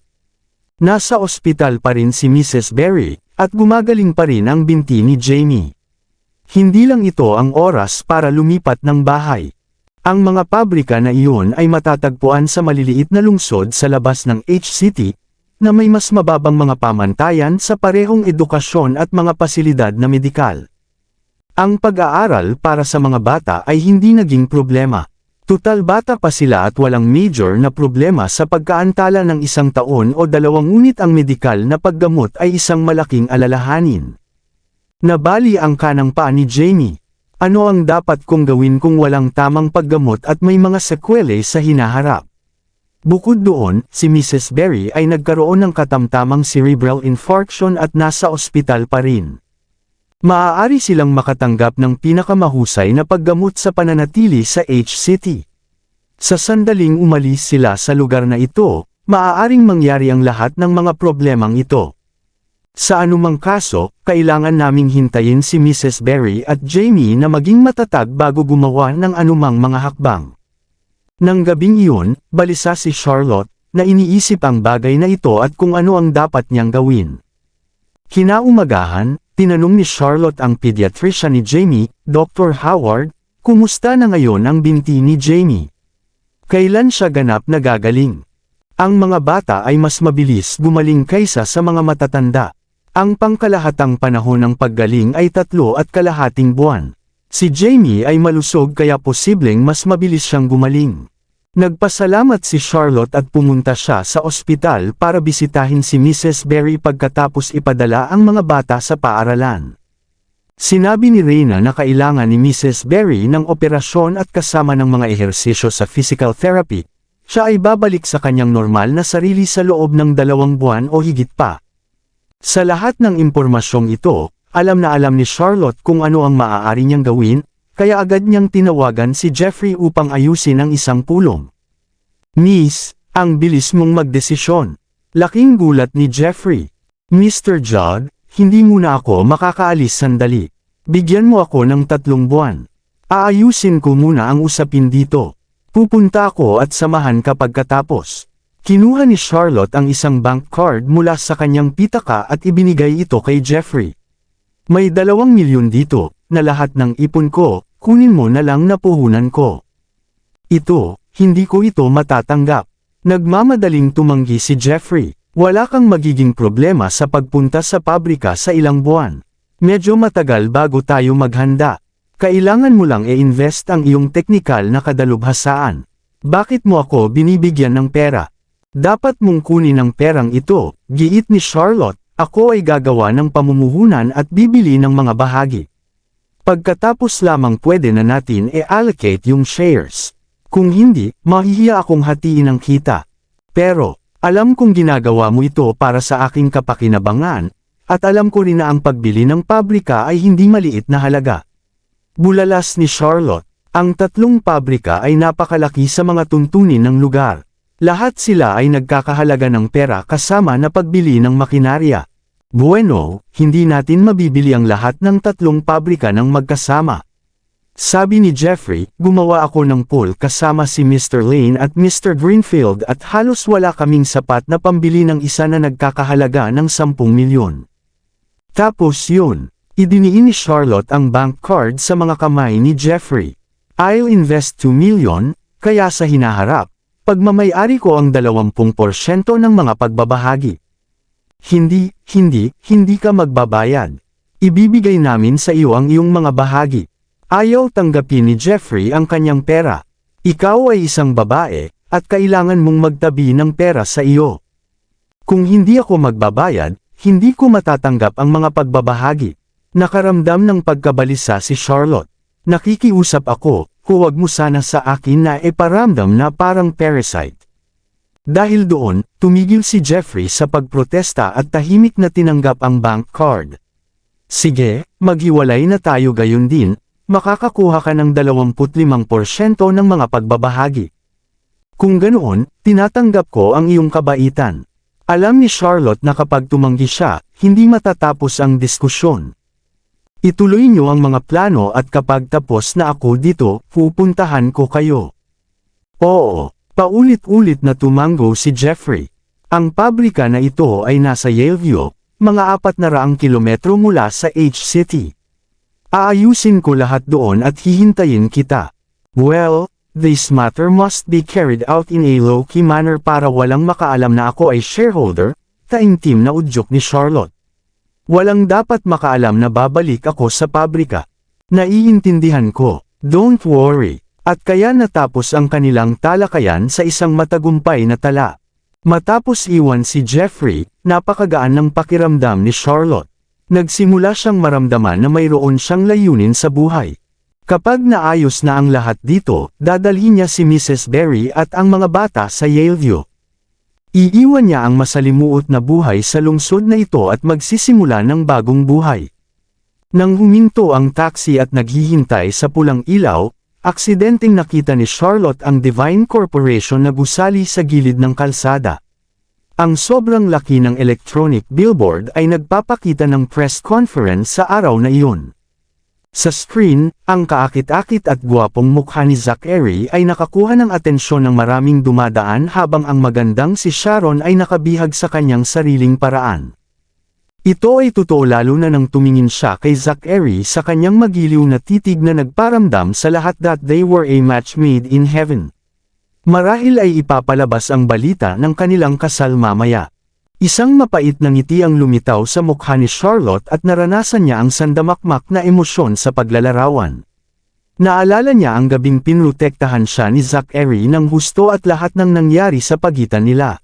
Nasa ospital pa rin si Mrs. Berry, at gumagaling pa rin ang binti ni Jamie. Hindi lang ito ang oras para lumipat ng bahay. Ang mga pabrika na iyon ay matatagpuan sa maliliit na lungsod sa labas ng H-City, na may mas mababang mga pamantayan sa parehong edukasyon at mga pasilidad na medikal. Ang pag-aaral para sa mga bata ay hindi naging problema. Tutal bata pa sila at walang major na problema sa pagkaantala ng 1 taon o 2 ngunit ang medikal na paggamot ay isang malaking alalahanin. Nabali ang kanang paa ni Jamie. Ano ang dapat kong gawin kung walang tamang paggamot at may mga sekwele sa hinaharap? Bukod doon, si Mrs. Berry ay nagkaroon ng katamtamang cerebral infarction at nasa ospital pa rin. Maaari silang makatanggap ng pinakamahusay na paggamot sa pananatili sa H-City. Sa sandaling umalis sila sa lugar na ito, maaaring mangyari ang lahat ng mga problemang ito. Sa anumang kaso, kailangan naming hintayin si Mrs. Berry at Jamie na maging matatag bago gumawa ng anumang mga hakbang. Nang gabing iyon, balisa si Charlotte, na iniisip ang bagay na ito at kung ano ang dapat niyang gawin. Kinaumagahan, tinanong ni Charlotte ang pediatrician ni Jamie, Dr. Howard, kumusta na ngayon ang binti ni Jamie? Kailan siya ganap na gagaling? Ang mga bata ay mas mabilis gumaling kaysa sa mga matatanda. Ang pangkalahatang panahon ng paggaling ay 3.5 buwan. Si Jamie ay malusog kaya posibleng mas mabilis siyang gumaling. Nagpasalamat si Charlotte at pumunta siya sa ospital para bisitahin si Mrs. Berry pagkatapos ipadala ang mga bata sa paaralan. Sinabi ni Reyna na kailangan ni Mrs. Berry ng operasyon at kasama ng mga ehersisyo sa physical therapy, siya ay babalik sa kanyang normal na sarili sa loob ng 2 buwan o higit pa. Sa lahat ng impormasyong ito, alam na alam ni Charlotte kung ano ang maaari niyang gawin, kaya agad niyang tinawagan si Jeffrey upang ayusin ang isang pulong. Miss, ang bilis mong magdesisyon. Laking gulat ni Jeffrey. Mr. Judd, hindi muna ako makakaalis sandali. Bigyan mo ako ng 3 buwan. Aayusin ko muna ang usapin dito. Pupunta ako at samahan ka pagkatapos. Kinuha ni Charlotte ang isang bank card mula sa kanyang pitaka at ibinigay ito kay Jeffrey. May 2 milyon dito, na lahat ng ipon ko, kunin mo na lang na puhunan ko. Ito, hindi ko ito matatanggap. Nagmamadaling tumanggi si Jeffrey. Wala kang magiging problema sa pagpunta sa pabrika sa ilang buwan. Medyo matagal bago tayo maghanda. Kailangan mo lang i-invest ang iyong teknikal na kadalubhasaan. Bakit mo ako binibigyan ng pera? Dapat mong kunin ang perang ito, giit ni Charlotte. Ako ay gagawa ng pamumuhunan at bibili ng mga bahagi. Pagkatapos lamang pwede na natin i-allocate yung shares. Kung hindi, mahihiya akong hatiin ang kita. Pero, alam kong ginagawa mo ito para sa aking kapakinabangan, at alam ko rin na ang pagbili ng pabrika ay hindi maliit na halaga. Bulalas ni Charlotte, ang 3 pabrika ay napakalaki sa mga tuntunin ng lugar. Lahat sila ay nagkakahalaga ng pera kasama na pagbili ng makinarya. Bueno, hindi natin mabibili ang lahat ng 3 pabrika ng magkasama. Sabi ni Jeffrey, gumawa ako ng pool kasama si Mr. Lane at Mr. Greenfield at halos wala kaming sapat na pambili ng isa na nagkakahalaga ng 10 milyon. Tapos yun, idiniin ni Charlotte ang bank card sa mga kamay ni Jeffrey. I'll invest 2 million, kaya sa hinaharap, pagmamayari ko ang 20% ng mga pagbabahagi. Hindi ka magbabayad. Ibibigay namin sa iyo ang iyong mga bahagi. Ayaw tanggapin ni Jeffrey ang kanyang pera. Ikaw ay isang babae, at kailangan mong magtabi ng pera sa iyo. Kung hindi ako magbabayad, hindi ko matatanggap ang mga pagbabahagi. Nakaramdam ng pagkabalisa si Charlotte. Nakikiusap ako, huwag mo sana sa akin na iparamdam na parang parasite. Dahil doon, tumigil si Jeffrey sa pagprotesta at tahimik na tinanggap ang bank card. Sige, maghiwalay na tayo gayon din, makakakuha ka ng 25% ng mga pagbabahagi. Kung ganoon, tinatanggap ko ang iyong kabaitan. Alam ni Charlotte na kapag tumanggi siya, hindi matatapos ang diskusyon. Ituloy niyo ang mga plano at kapag tapos na ako dito, pupuntahan ko kayo. Oo, paulit-ulit na tumango si Jeffrey. Ang pabrika na ito ay nasa Yaleview, mga 400 kilometro mula sa H-City. Aayusin ko lahat doon at hihintayin kita. Well, this matter must be carried out in a low-key manner para walang makaalam na ako ay shareholder, taimtim na udyok ni Charlotte. Walang dapat makaalam na babalik ako sa pabrika. Naiintindihan ko, don't worry, at kaya natapos ang kanilang talakayan sa isang matagumpay na tala. Matapos iwan si Jeffrey, napakagaan ng pakiramdam ni Charlotte. Nagsimula siyang maramdaman na mayroon siyang layunin sa buhay. Kapag naayos na ang lahat dito, dadalhin niya si Mrs. Berry at ang mga bata sa Yaleview. Iiwan niya ang masalimuot na buhay sa lungsod na ito at magsisimula ng bagong buhay. Nang huminto ang taxi at naghihintay sa pulang ilaw, aksidenteng nakita ni Charlotte ang Divine Corporation na gusali sa gilid ng kalsada. Ang sobrang laki ng electronic billboard ay nagpapakita ng press conference sa araw na iyon. Sa screen, ang kaakit-akit at gwapong mukha ni Zachary ay nakakuha ng atensyon ng maraming dumadaan habang ang magandang si Sharon ay nakabihag sa kanyang sariling paraan. Ito ay totoo lalo na nang tumingin siya kay Zachary sa kanyang magiliw na titig na nagparamdam sa lahat that they were a match made in heaven. Marahil ay ipapalabas ang balita ng kanilang kasal mamaya. Isang mapait na ngiti ang lumitaw sa mukha ni Charlotte at naranasan niya ang sandamakmak na emosyon sa paglalarawan. Naalala niya ang gabing pinrotektahan siya ni Zachary ng husto at lahat ng nangyari sa pagitan nila.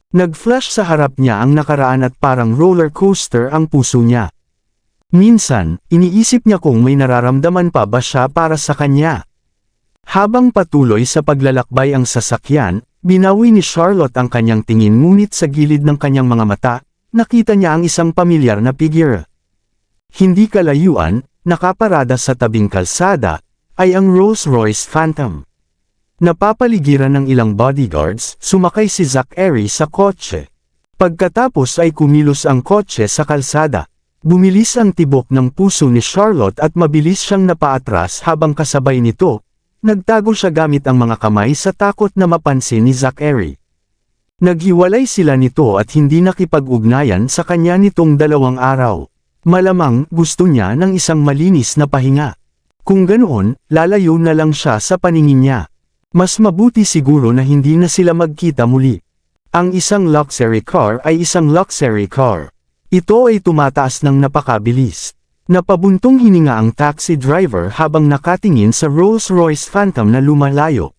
Nag-flash sa harap niya ang nakaraan at parang roller coaster ang puso niya. Minsan, iniisip niya kung may nararamdaman pa ba siya para sa kanya. Habang patuloy sa paglalakbay ang sasakyan, binawi ni Charlotte ang kanyang tingin ngunit sa gilid ng kanyang mga mata, nakita niya ang isang pamilyar na figure. Hindi kalayuan, nakaparada sa tabing kalsada, ay ang Rolls-Royce Phantom. Napapaligiran ng ilang bodyguards, sumakay si Zachary sa kotse. Pagkatapos ay kumilos ang kotse sa kalsada. Bumilis ang tibok ng puso ni Charlotte at mabilis siyang napaatras habang kasabay nito, nagtago siya gamit ang mga kamay sa takot na mapansin ni Zachary. Naghiwalay sila nito at hindi nakipag-ugnayan sa kanya nitong 2 araw. Malamang gusto niya ng isang malinis na pahinga. Kung ganoon, lalayo na lang siya sa paningin niya. Mas mabuti siguro na hindi na sila magkita muli. Ang isang luxury car ay isang luxury car. Ito ay tumataas ng napakabilis. Napabuntong hininga ang taxi driver habang nakatingin sa Rolls-Royce Phantom na lumalayo.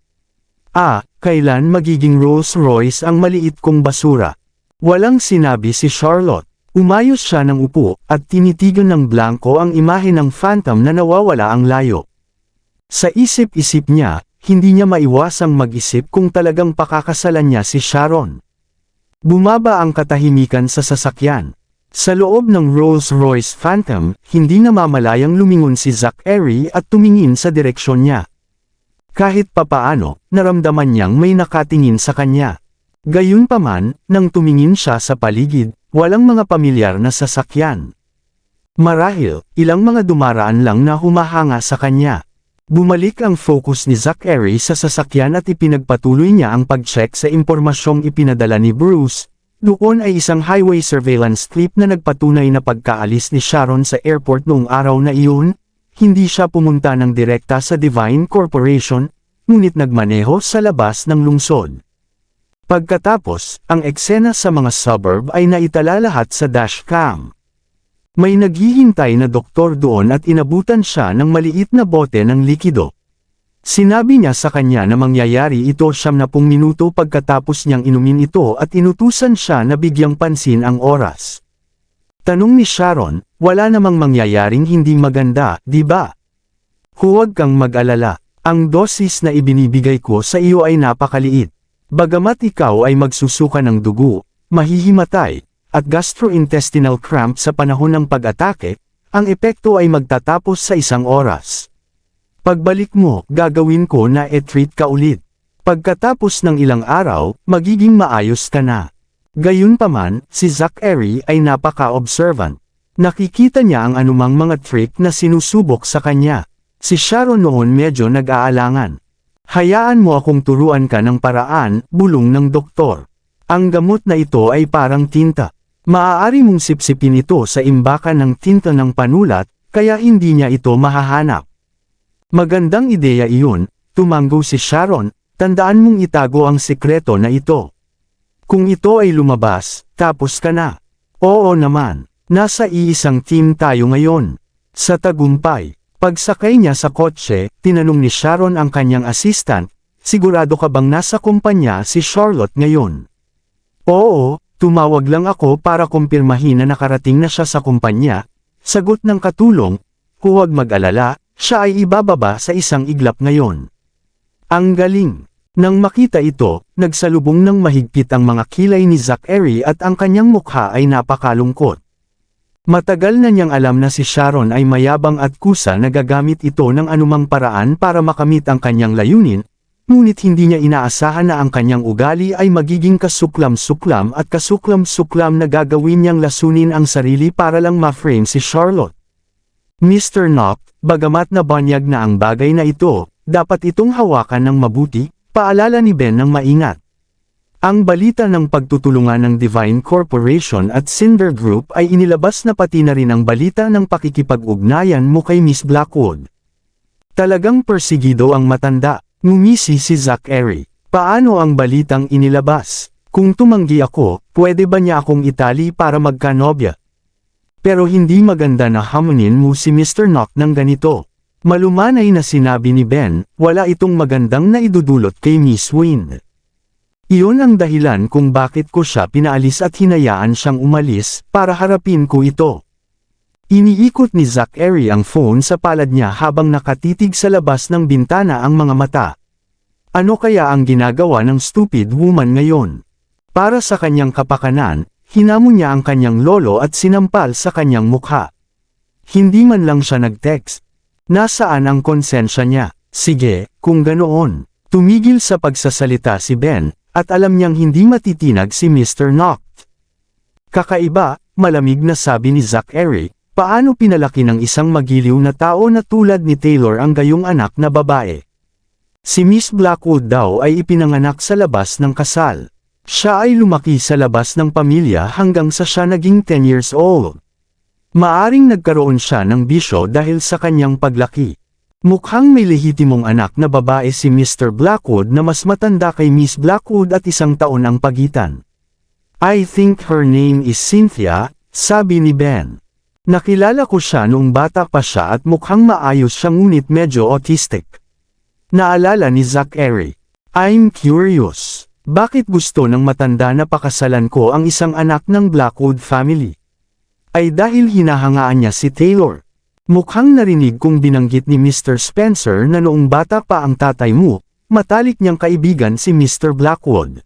Kailan magiging Rolls-Royce ang maliit kong basura? Walang sinabi si Charlotte. Umayos siya ng upo at tinitigan ng blanko ang imahe ng Phantom na nawawala ang layo. Sa isip-isip niya, hindi niya maiwasang mag-isip kung talagang pakakasalan niya si Sharon. Bumaba ang katahimikan sa sasakyan. Sa loob ng Rolls-Royce Phantom, hindi namamalayang lumingon si Zachary at tumingin sa direksyon niya. Kahit papaano, naramdaman niyang may nakatingin sa kanya. Gayunpaman, nang tumingin siya sa paligid, walang mga pamilyar na sasakyan. Marahil, ilang mga dumaraan lang na humahanga sa kanya. Bumalik ang focus ni Zachary sa sasakyan at ipinagpatuloy niya ang pag-check sa impormasyong ipinadala ni Bruce. Doon ay isang highway surveillance clip na nagpatunay na pagkaalis ni Sharon sa airport noong araw na iyon, hindi siya pumunta ng direkta sa Divine Corporation, ngunit nagmaneho sa labas ng lungsod. Pagkatapos, ang eksena sa mga suburb ay naitala lahat sa dashcam. May naghihintay na doktor doon at inabutan siya ng maliit na bote ng likido. Sinabi niya sa kanya na mangyayari ito 70 minuto pagkatapos niyang inumin ito at inutusan siya na bigyang pansin ang oras. Tanong ni Sharon, wala namang mangyayaring hindi maganda, di ba? Huwag kang mag-alala, ang dosis na ibinibigay ko sa iyo ay napakaliit. Bagamat ikaw ay magsusuka ng dugo, mahihimatay, at gastrointestinal cramp sa panahon ng pag-atake, ang epekto ay magtatapos sa 1 oras. Pagbalik mo, gagawin ko na e-treat ka ulit. Pagkatapos ng ilang araw, magiging maayos ka na. Gayunpaman, si Zachary ay napaka-observant. Nakikita niya ang anumang mga trick na sinusubok sa kanya. Si Sharon noon medyo nag-aalangan. Hayaan mo akong turuan ka ng paraan, bulong ng doktor. Ang gamot na ito ay parang tinta. Maaari mong sipsipin ito sa imbakan ng tinta ng panulat, kaya hindi niya ito mahahanap. Magandang ideya iyon, tumanggo si Sharon, tandaan mong itago ang sikreto na ito. Kung ito ay lumabas, tapos ka na. Oo naman, nasa iisang team tayo ngayon. Sa tagumpay, pagsakay niya sa kotse, tinanong ni Sharon ang kanyang assistant, sigurado ka bang nasa kumpanya si Charlotte ngayon? Oo, tumawag lang ako para kumpirmahin na nakarating na siya sa kumpanya. Sagot ng katulong, huwag mag-alala, siya ay ibababa sa isang iglap ngayon. Ang galing! Nang makita ito, nagsalubong ng mahigpit ang mga kilay ni Zachary at ang kanyang mukha ay napakalungkot. Matagal na niyang alam na si Sharon ay mayabang at kusa na gagamit ito ng anumang paraan para makamit ang kanyang layunin, ngunit hindi niya inaasahan na ang kanyang ugali ay magiging kasuklam-suklam at kasuklam-suklam na gagawin niyang lasunin ang sarili para lang ma-frame si Charlotte. Mr. Knock, bagamat nabanyag na ang bagay na ito, dapat itong hawakan ng mabuti, paalala ni Ben ng maingat. Ang balita ng pagtutulungan ng Divine Corporation at Cinder Group ay inilabas na pati na rin ang balita ng pakikipag-ugnayan mo kay Miss Blackwood. Talagang persigido ang matanda. Ngumisi si Zachary. Paano ang balitang inilabas? Kung tumanggi ako, pwede ba niya akong itali para magkanobya? Pero hindi maganda na hamunin mo si Mr. Knock ng ganito. Malumanay na sinabi ni Ben, wala itong magandang naidudulot kay Miss Wynne. Iyon ang dahilan kung bakit ko siya pinaalis at hinayaan siyang umalis, para harapin ko ito. Iniikot ni Zachary ang phone sa palad niya habang nakatitig sa labas ng bintana ang mga mata. Ano kaya ang ginagawa ng stupid woman ngayon? Para sa kanyang kapakanan, hinamon niya ang kanyang lolo at sinampal sa kanyang mukha. Hindi man lang siya nag-text. Nasaan ang konsensya niya? Sige, kung ganoon. Tumigil sa pagsasalita si Ben, at alam niyang hindi matitinag si Mr. Knock. Kakaiba, malamig na sabi ni Zachary. Paano pinalaki ng isang magiliw na tao na tulad ni Taylor ang gayong anak na babae? Si Miss Blackwood daw ay ipinanganak sa labas ng kasal. Siya ay lumaki sa labas ng pamilya hanggang sa siya naging 10 years old. Maaring nagkaroon siya ng bisyo dahil sa kanyang paglaki. Mukhang may lehitimong anak na babae si Mr. Blackwood na mas matanda kay Miss Blackwood at 1 taon ang pagitan. I think her name is Cynthia, sabi ni Ben. Nakilala ko siya noong bata pa siya at mukhang maayos siya ngunit medyo autistic. Naalala ni Zachary. I'm curious. Bakit gusto ng matanda na pakasalan ko ang isang anak ng Blackwood family? Ay dahil hinahangaan niya si Taylor. Mukhang narinig kong binanggit ni Mr. Spencer na noong bata pa ang tatay mo, matalik niyang kaibigan si Mr. Blackwood.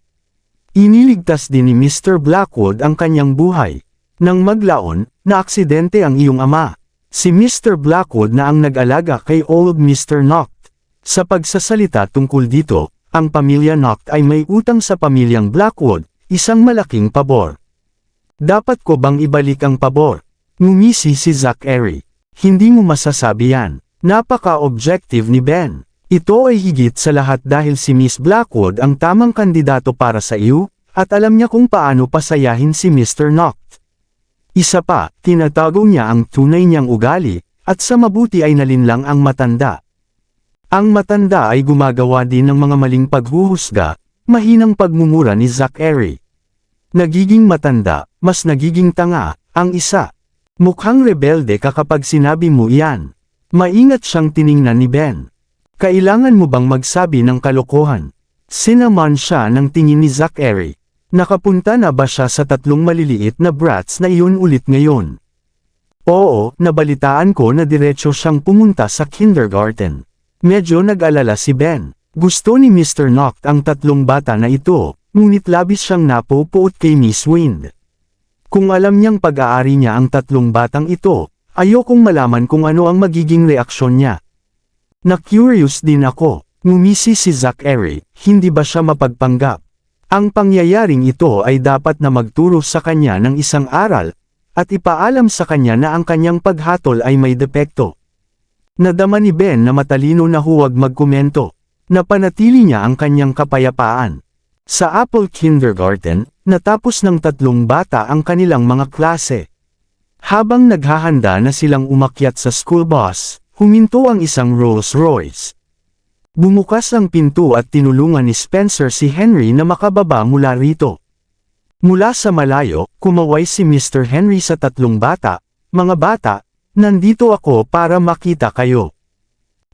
Iniligtas din ni Mr. Blackwood ang kanyang buhay. Nang maglaon, naaksidente ang iyong ama. Si Mr. Blackwood na ang nag-alaga kay old Mr. Knock. Sa pagsasalita tungkol dito, ang pamilya Knock ay may utang sa pamilyang Blackwood, isang malaking pabor. Dapat ko bang ibalik ang pabor? Ngumisi si Zachary. Hindi mo masasabi yan. Napaka-objective ni Ben. Ito ay higit sa lahat dahil si Miss Blackwood ang tamang kandidato para sa iyo, at alam niya kung paano pasayahin si Mr. Knock. Isa pa, tinatago niya ang tunay niyang ugali, at sa mabuti ay nalinlang ang matanda. Ang matanda ay gumagawa din ng mga maling paghuhusga, Mahinang pagmumura ni Zachary. Nagiging matanda, mas nagiging tanga, ang isa. Mukhang rebelde ka kapag sinabi mo iyan. Maingat siyang tiningnan ni Ben. Kailangan mo bang magsabi ng kalokohan? Sinaman siya ng tingin ni Zachary. Nakapunta na ba siya sa 3 maliliit na brats na iyon ulit ngayon? Oo, nabalitaan ko na diretso siyang pumunta sa kindergarten. Medyo nag-alala si Ben. Gusto ni Mr. Noct ang 3 bata na ito, ngunit labis siyang napupuot kay Miss Wind. Kung alam niyang pag-aari niya ang 3 batang ito, ayokong malaman kung ano ang magiging reaksyon niya. Na-curious din ako, ngumisi si Zachary, hindi ba siya mapagpanggap? Ang pangyayaring ito ay dapat na magturo sa kanya ng isang aral, at ipaalam sa kanya na ang kanyang paghatol ay may depekto. Nadama ni Ben na matalino na huwag magkomento. Napanatili niya ang kanyang kapayapaan. Sa Apple Kindergarten, natapos ng 3 bata ang kanilang mga klase. Habang naghahanda na silang umakyat sa school bus, huminto ang isang Rolls Royce. Bumukas ang pinto at tinulungan ni Spencer si Henry na makababa mula rito. Mula sa malayo, kumaway si Mr. Henry sa 3 bata, "Mga bata, nandito ako para makita kayo."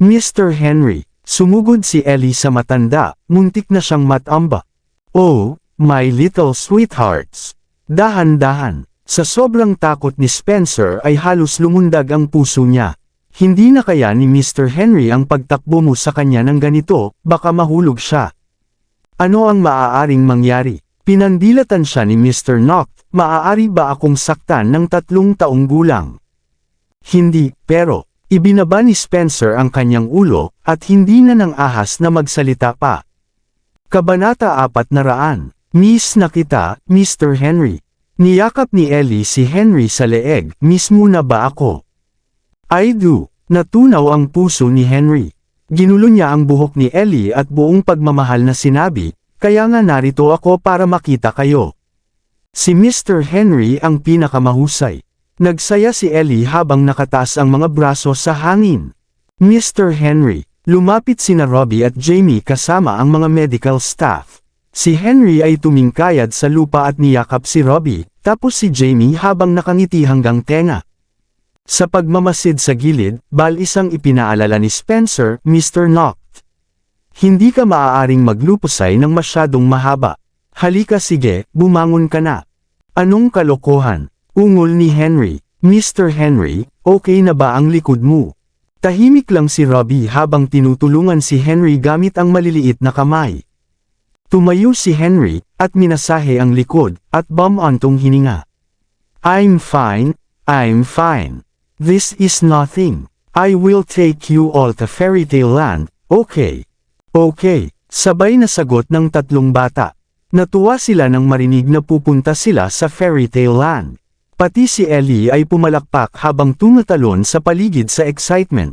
Mr. Henry, sumugod si Ellie sa matanda, muntik na siyang matamba. "Oh, my little sweethearts." Dahan-dahan, sa sobrang takot ni Spencer ay halos lumundag ang puso niya. Hindi na kaya ni Mr. Henry ang pagtakbo mo sa kanya ng ganito, baka mahulog siya. Ano ang maaaring mangyari? Pinandilatan siya ni Mr. Noct, "Maaari ba akong saktan ng 3 taong gulang?" Hindi, pero, ibinaba ni Spencer ang kanyang ulo, at hindi na nang ahas na magsalita pa. Kabanata 400, "Miss na kita, Mr. Henry." Niyakap ni Ellie si Henry sa leeg, "Miss mo na ba ako?" "I do." Natunaw ang puso ni Henry. Ginulo niya ang buhok ni Ellie at buong pagmamahal na sinabi, "Kaya nga narito ako para makita kayo." Si Mr. Henry ang pinakamahusay. Nagsaya si Ellie habang nakataas ang mga braso sa hangin. "Mr. Henry." Lumapit sina Robbie at Jamie kasama ang mga medical staff. Si Henry ay tumingkayad sa lupa at niyakap si Robbie, tapos si Jamie habang nakangiti hanggang tenga. Sa pagmamasid sa gilid, isang ipinaalala ni Spencer, "Mr. Noct. Hindi ka maaaring maglupusay ng masyadong mahaba. Halika sige, bumangon ka na." "Anong kalokohan?" ungol ni Henry. "Mr. Henry, okay na ba ang likod mo?" Tahimik lang si Robbie habang tinutulungan si Henry gamit ang maliliit na kamay. Tumayo si Henry, at minasahe ang likod, at bumantong hininga. I'm fine. This is nothing. I will take you all to Fairy Tale Land, okay?" "Okay." Sabay na sagot ng 3 bata. Natuwa sila nang marinig na pupunta sila sa Fairy Tale Land. Pati si Ellie ay pumalakpak habang tumatalon sa paligid sa excitement.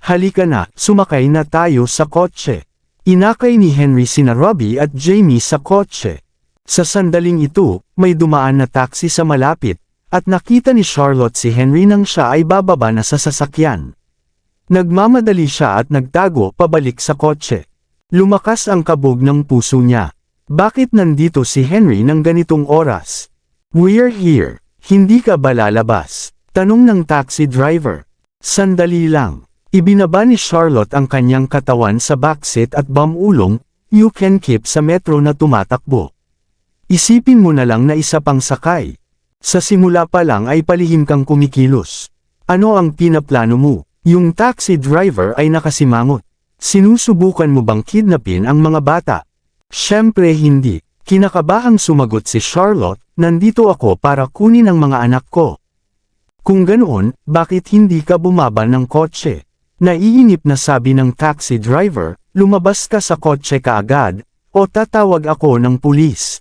"Halika na, sumakay na tayo sa kotse." Inakay ni Henry sina Robbie at Jamie sa kotse. Sa sandaling ito, may dumaan na taxi sa malapit, at nakita ni Charlotte si Henry nang siya ay bababa na sa sasakyan. Nagmamadali siya at nagtago pabalik sa kotse. Lumakas ang kabog ng puso niya. Bakit nandito si Henry ng ganitong oras? "We're here. Hindi ka ba lalabas?" tanong ng taxi driver. Sandali lang. Ibinaba ni Charlotte ang kanyang katawan sa backseat at bumulong, "You can keep sa metro na tumatakbo. Isipin mo na lang na isa pang sakay. Sa simula pa lang ay palihim kang kumikilos. Ano ang pinaplano mo?" Yung taxi driver ay nakasimangot. "Sinusubukan mo bang kidnapin ang mga bata?" "Siyempre hindi." Kinakabahang sumagot si Charlotte, "Nandito ako para kunin ang mga anak ko." "Kung ganoon, bakit hindi ka bumaba ng kotse?" Naiinip na sabi ng taxi driver, "Lumabas ka sa kotse kaagad, o tatawag ako ng pulis."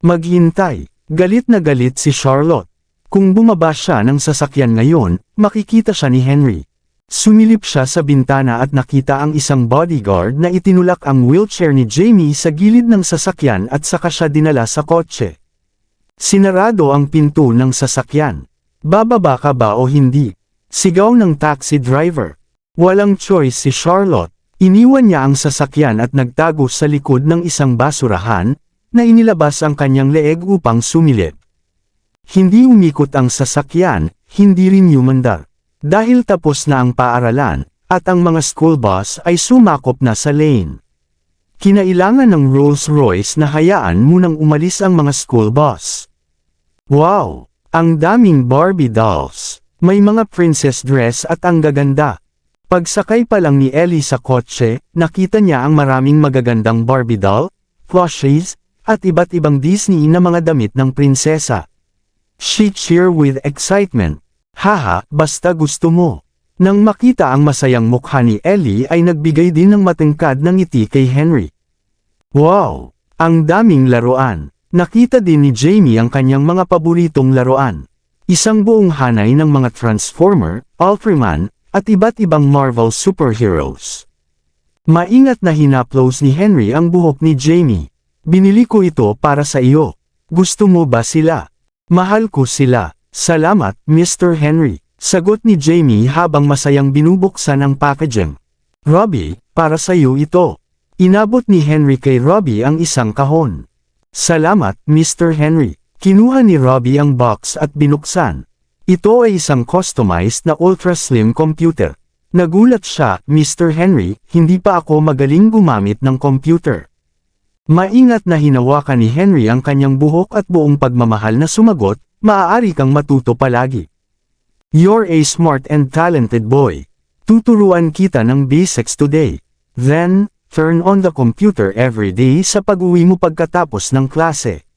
"Maghintay." Galit na galit si Charlotte. Kung bumaba siya ng sasakyan ngayon, makikita siya ni Henry. Sumilip siya sa bintana at nakita ang isang bodyguard na itinulak ang wheelchair ni Jamie sa gilid ng sasakyan at saka siya dinala sa kotse. Sinarado ang pinto ng sasakyan. "Bababa ka ba o hindi?" sigaw ng taxi driver. Walang choice si Charlotte. Iniwan niya ang sasakyan at nagtago sa likod ng isang basurahan, na inilabas ang kanyang leeg upang sumilip. Hindi umikot ang sasakyan, hindi rin umandar. Dahil tapos na ang paaralan, at ang mga school bus ay sumakop na sa lane. Kinailangan ng Rolls-Royce na hayaan munang umalis ang mga school bus. Wow! Ang daming Barbie dolls. May mga princess dress at ang gaganda. Pagsakay pa lang ni Ellie sa kotse, nakita niya ang maraming magagandang Barbie doll, plushies, at iba't ibang Disney na mga damit ng prinsesa. She cheered with excitement. Haha, basta gusto mo. Nang makita ang masayang mukha ni Ellie ay nagbigay din ng matingkad ng ngiti kay Henry. Wow! Ang daming laruan. Nakita din ni Jamie ang kanyang mga paboritong laruan. Isang buong hanay ng mga Transformer, Ultraman, at iba't ibang Marvel superheroes. Maingat na hinaplos ni Henry ang buhok ni Jamie. Binili ko ito para sa iyo. Gusto mo ba sila? Mahal ko sila. Salamat, Mr. Henry. Sagot ni Jamie habang masayang binubuksan ang packaging. Robbie, para sa iyo ito. Inabot ni Henry kay Robbie ang isang kahon. Salamat, Mr. Henry. Kinuha ni Robbie ang box at binuksan. Ito ay isang customized na ultra-slim computer. Nagulat siya, Mr. Henry, hindi pa ako magaling gumamit ng computer. Maingat na hinawakan ni Henry ang kanyang buhok at buong pagmamahal na sumagot, maaari kang matuto palagi. You're a smart and talented boy. Tuturuan kita ng basics today. Then, turn on the computer every day sa pag-uwi mo pagkatapos ng klase.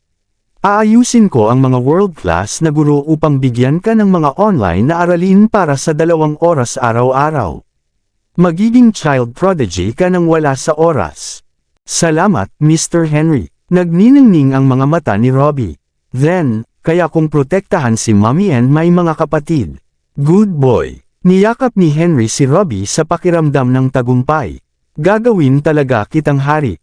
Aayusin ko ang mga world-class na guro upang bigyan ka ng mga online na aralin para sa 2 oras araw-araw. Magiging child prodigy ka nang wala sa oras. Salamat, Mr. Henry. Nagniningning ang mga mata ni Robbie. Then, kaya kung protektahan si Mommy and may mga kapatid. Good boy. Niyakap ni Henry si Robbie sa pakiramdam ng tagumpay. Gagawin talaga kitang hari.